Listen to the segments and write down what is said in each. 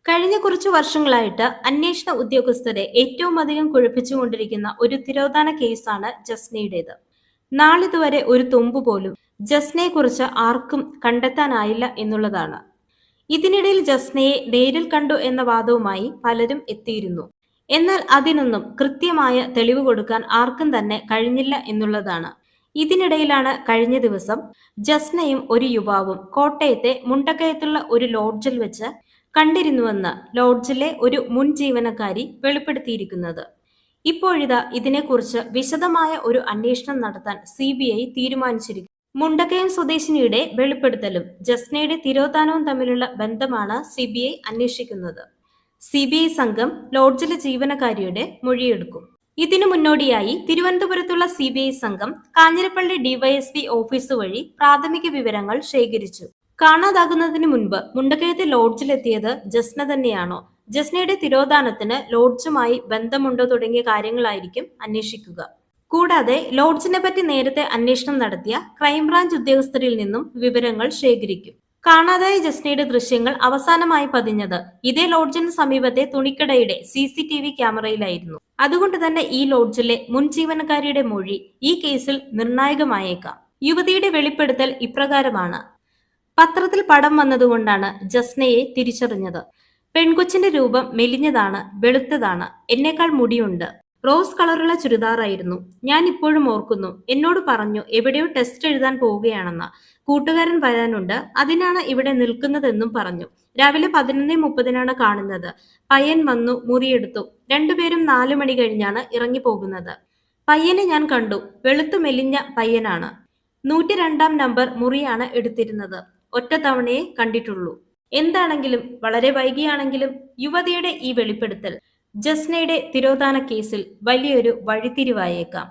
കഴിഞ്ഞ കുറച്ചു വർഷങ്ങളായിട്ട് അന്വേഷണ ഉദ്യോഗസ്ഥരെ ഏറ്റവും അധികം കുഴപ്പിച്ചുകൊണ്ടിരിക്കുന്ന ഒരു തിരോധാന കേസാണ് ജസ്നയുടേത്. നാളിതുവരെ ഒരു തുമ്പ് പോലും ജസ്നയെ കുറിച്ച് ആർക്കും കണ്ടെത്താനായില്ല എന്നുള്ളതാണ്. ഇതിനിടയിൽ ജസ്നയെ നേരിൽ കണ്ടു എന്ന വാദവുമായി പലരും എത്തിയിരുന്നു. എന്നാൽ അതിനൊന്നും കൃത്യമായ തെളിവ് കൊടുക്കാൻ ആർക്കും തന്നെ കഴിഞ്ഞില്ല എന്നുള്ളതാണ്. ഇതിനിടയിലാണ് കഴിഞ്ഞ ദിവസം ജസ്നയും ഒരു യുവാവും കോട്ടയത്തെ മുണ്ടക്കയത്തുള്ള ഒരു ലോഡ്ജിൽ വെച്ച് കണ്ടിരുന്നുവെന്ന് ലോഡ്ജിലെ ഒരു മുൻ ജീവനക്കാരി വെളിപ്പെടുത്തിയിരിക്കുന്നത്. ഇപ്പോഴിതാ ഇതിനെക്കുറിച്ച് വിശദമായ ഒരു അന്വേഷണം നടത്താൻ CBI തീരുമാനിച്ചിരിക്കുന്നു. മുണ്ടക്കയം സ്വദേശിനിയുടെ വെളിപ്പെടുത്തലും ജസ്നയുടെ തിരോധാനവും തമ്മിലുള്ള ബന്ധമാണ് CBI അന്വേഷിക്കുന്നത്. CBI സംഘം ലോഡ്ജിലെ ജീവനക്കാരിയുടെ മൊഴിയെടുക്കും. ഇതിനു മുന്നോടിയായി തിരുവനന്തപുരത്തുള്ള CBI സംഘം കാഞ്ഞിരപ്പള്ളി DYSP ഓഫീസ് വഴി പ്രാഥമിക വിവരങ്ങൾ ശേഖരിച്ചു. കാണാതാകുന്നതിന് മുൻപ് മുണ്ടക്കയത്തെ ലോഡ്ജിലെത്തിയത് ജസ്ന തന്നെയാണോ, ജസ്നയുടെ തിരോധാനത്തിന് ലോഡ്ജുമായി ബന്ധമുണ്ടോ തുടങ്ങിയ കാര്യങ്ങളായിരിക്കും അന്വേഷിക്കുക. കൂടാതെ ലോഡ്ജിനെ പറ്റി നേരത്തെ അന്വേഷണം നടത്തിയ ക്രൈംബ്രാഞ്ച് ഉദ്യോഗസ്ഥരിൽ നിന്നും വിവരങ്ങൾ ശേഖരിക്കും. കാണാതായ ജസ്നയുടെ ദൃശ്യങ്ങൾ അവസാനമായി പതിഞ്ഞത് ഇതേ ലോഡ്ജിന് സമീപത്തെ തുണിക്കടയുടെ CCTV ക്യാമറയിലായിരുന്നു. അതുകൊണ്ട് തന്നെ ഈ ലോഡ്ജിലെ മുൻ ജീവനക്കാരിയുടെ മൊഴി ഈ കേസിൽ നിർണായകമായേക്കാം. യുവതിയുടെ വെളിപ്പെടുത്തൽ ഇപ്രകാരമാണ്: പത്രത്തിൽ പടം വന്നതുകൊണ്ടാണ് ജസ്നയെ തിരിച്ചറിഞ്ഞത്. പെൺകൊച്ചിന്റെ രൂപം മെലിഞ്ഞതാണ്, വെളുത്തതാണ്, എന്നേക്കാൾ മുടിയുണ്ട്. റോസ് കളറുള്ള ചുരിദാറായിരുന്നു. ഞാൻ ഇപ്പോഴും ഓർക്കുന്നു. എന്നോട് പറഞ്ഞു എവിടെയോ ടെസ്റ്റ് എഴുതാൻ പോവുകയാണെന്ന്. കൂട്ടുകാരൻ വരാനുണ്ട്, അതിനാണ് ഇവിടെ നിൽക്കുന്നതെന്നും പറഞ്ഞു. രാവിലെ 11:30 കാണുന്നത്. പയ്യൻ വന്നു, മുറിയെടുത്തു. രണ്ടുപേരും 4 മണി കഴിഞ്ഞാണ് ഇറങ്ങി പോകുന്നത്. പയ്യനെ ഞാൻ കണ്ടു. വെളുത്തു മെലിഞ്ഞ പയ്യനാണ്. 102 നമ്പർ മുറിയാണ് എടുത്തിരുന്നത്. ഒറ്റ തവണയെ കണ്ടിട്ടുള്ളൂ. എന്താണെങ്കിലും വളരെ വൈകിയാണെങ്കിലും യുവതിയുടെ ഈ വെളിപ്പെടുത്തൽ ജസ്നയുടെ തിരോധാന കേസിൽ വലിയൊരു വഴിത്തിരിവായേക്കാം.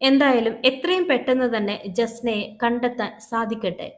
എന്തായാലും എത്രയും പെട്ടെന്ന് തന്നെ ജസ്നയെ കണ്ടെത്താൻ സാധിക്കട്ടെ.